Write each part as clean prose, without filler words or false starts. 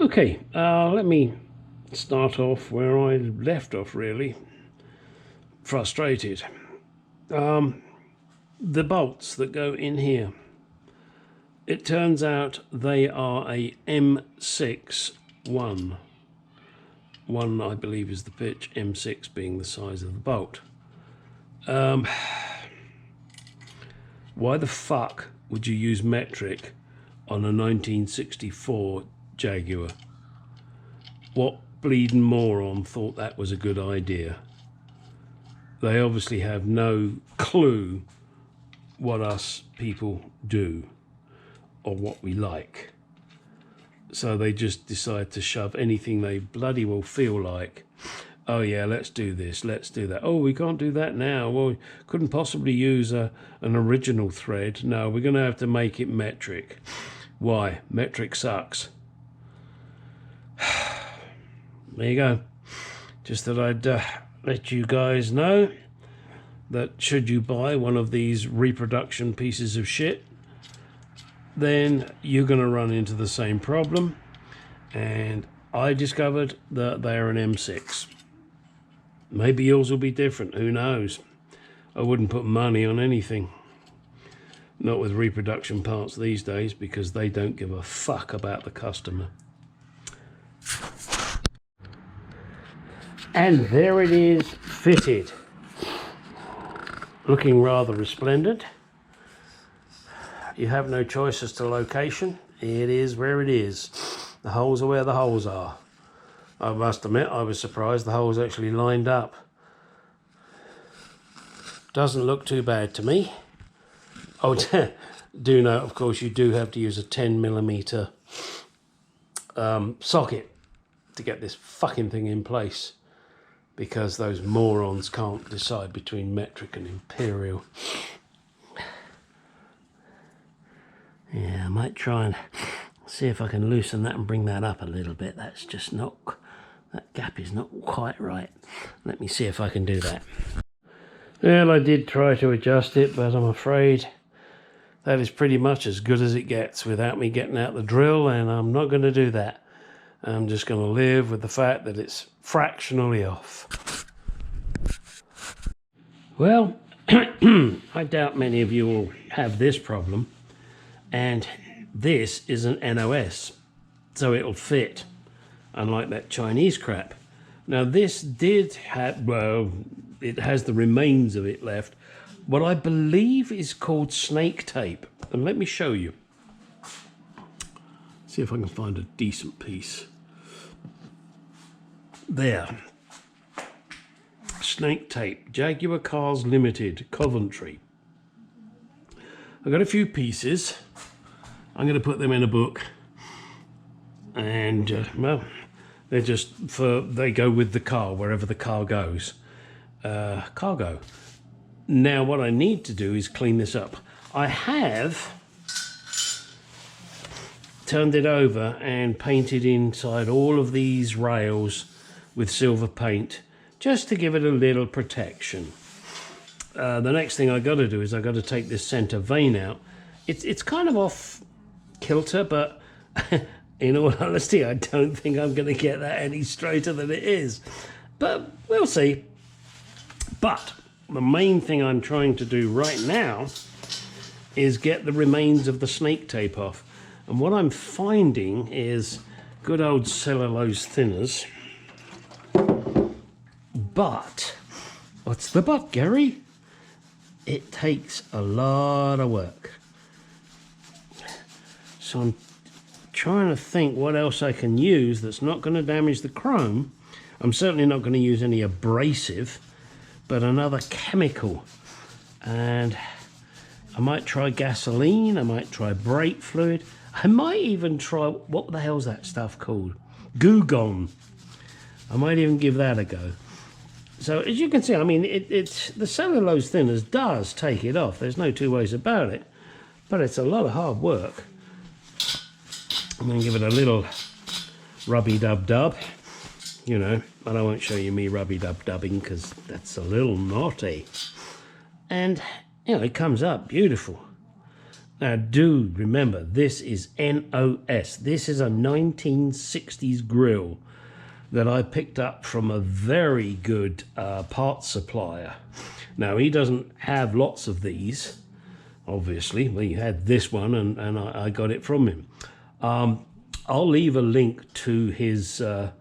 Okay, let me start off where I left off, really. Frustrated. The bolts that go in here. It turns out they are a M6 1. 1, I believe, is the pitch, M6 being the size of the bolt. Why the fuck would you use metric on a 1964 Jaguar? What bleeding moron thought that was a good idea? They obviously have no clue what us people do or what we like. So they just decide to shove anything they bloody well feel like. Oh yeah, let's do this, let's do that. Oh, we can't do that now. Well, we couldn't possibly use an original thread. No, we're going to have to make it metric. Why? Metric sucks. There you go. Just that I'd let you guys know that should you buy one of these reproduction pieces of shit, then you're going to run into the same problem. And I discovered that they're an M6. Maybe yours will be different, who knows? I wouldn't put money on anything. Not with reproduction parts these days, because they don't give a fuck about the customer. And there it is, fitted. Looking rather resplendent. You have no choice as to location. It is where it is. The holes are where the holes are. I must admit, I was surprised the holes actually lined up. Doesn't look too bad to me. Oh, do note, of course, you do have to use a 10mm socket to get this fucking thing in place, because those morons can't decide between metric and imperial. Yeah, I might try and see if I can loosen that and bring that up a little bit. That's just not, that gap is not quite right. Let me see if I can do that. Well, I did try to adjust it, but I'm afraid that is pretty much as good as it gets without me getting out the drill, and I'm not going to do that. I'm just going to live with the fact that it's fractionally off. Well, I doubt many of you will have this problem, and this is an NOS, so it'll fit, unlike that Chinese crap. Now this did have, well, it has the remains of it left, what I believe is called snake tape, and let me show you. See if I can find a decent piece. There. Snake tape, Jaguar Cars Limited, Coventry. I've got a few pieces. I'm going to put them in a book. And, well, they're just for, they go with the car, wherever the car goes. Cargo. Now, what I need to do is clean this up. I have turned it over and painted inside all of these rails with silver paint, just to give it a little protection. The next thing I got to do is I got to take this center vane out. It's kind of off kilter, but in all honesty, I don't think I'm going to get that any straighter than it is. But we'll see. But the main thing I'm trying to do right now is get the remains of the snake tape off. And what I'm finding is good old cellulose thinners. But, what's the but, Gary? It takes a lot of work. So I'm trying to think what else I can use that's not going to damage the chrome. I'm certainly not going to use any abrasive, but another chemical. And I might try gasoline, I might try brake fluid. I might even try, what the hell's that stuff called? Goo Gone. I might even give that a go. So as you can see, I mean, it's the cellulose thinners does take it off. There's no two ways about it. But it's a lot of hard work. I'm going to give it a little rubby-dub-dub. You know, but I won't show you me rubby-dub-dubbing because that's a little naughty. And, you know, it comes up beautiful. Now do remember, this is NOS. This is a 1960s grill that I picked up from a very good parts supplier. Now he doesn't have lots of these, obviously. Well, he had this one and I got it from him. I'll leave a link to his, I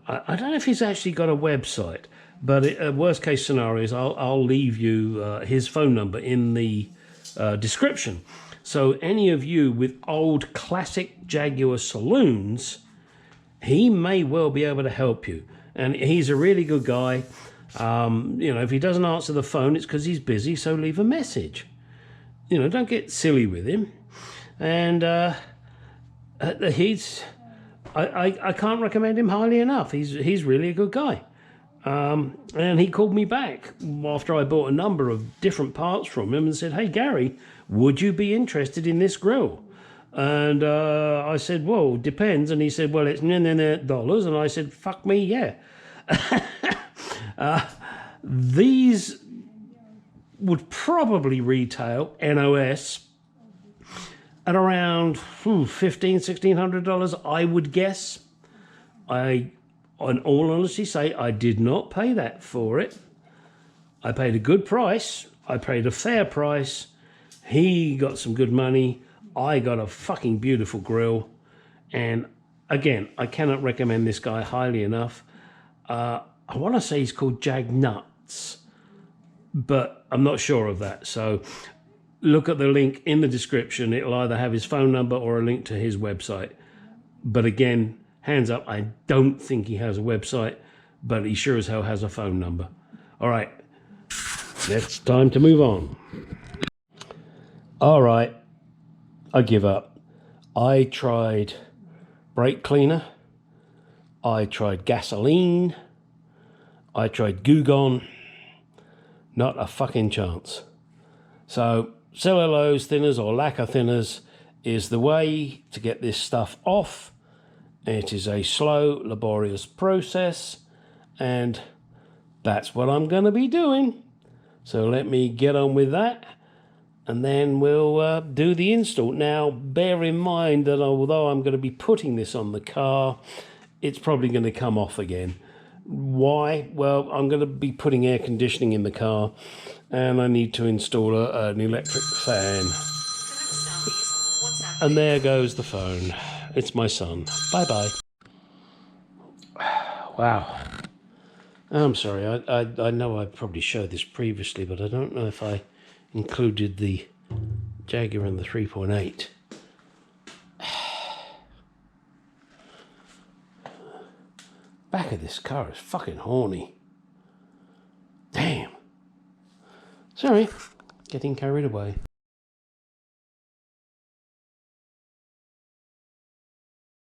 don't know if he's actually got a website, but worst case scenario is I'll leave you his phone number in the description. So any of you with old classic Jaguar saloons, he may well be able to help you. And he's a really good guy. You know, if he doesn't answer the phone, it's because he's busy, so leave a message. You know, don't get silly with him. And I can't recommend him highly enough. He's really a good guy. And he called me back after I bought a number of different parts from him and said, "Hey Gary, would you be interested in this grill?" And I said, "Well, depends." And he said, "Well, it's $. And I said, "Fuck me, yeah." These would probably retail NOS at around $1,500–$1,600, I would guess. I, in all honesty, say I did not pay that for it. I paid a good price. I paid a fair price. He got some good money. I got a fucking beautiful grill. And again, I cannot recommend this guy highly enough. I want to say he's called Jagnuts, but I'm not sure of that. So look at the link in the description. It'll either have his phone number or a link to his website. But again, hands up, I don't think he has a website, but he sure as hell has a phone number. All right, it's time to move on. All right, I give up. I tried brake cleaner. I tried gasoline. I tried Gugon. Not a fucking chance. So cellulose thinners or lacquer thinners is the way to get this stuff off. It is a slow, laborious process, and that's what I'm going to be doing. So let me get on with that, and then we'll do the install. Now, bear in mind that although I'm going to be putting this on the car, it's probably going to come off again. Why? Well, I'm going to be putting air conditioning in the car, and I need to install an electric fan. And there goes the phone. It's my son. Bye-bye. Wow. I'm sorry. I know I probably showed this previously, but I don't know if I included the Jaguar and the 3.8. Back of this car is fucking horny. Damn. Sorry. Getting carried away.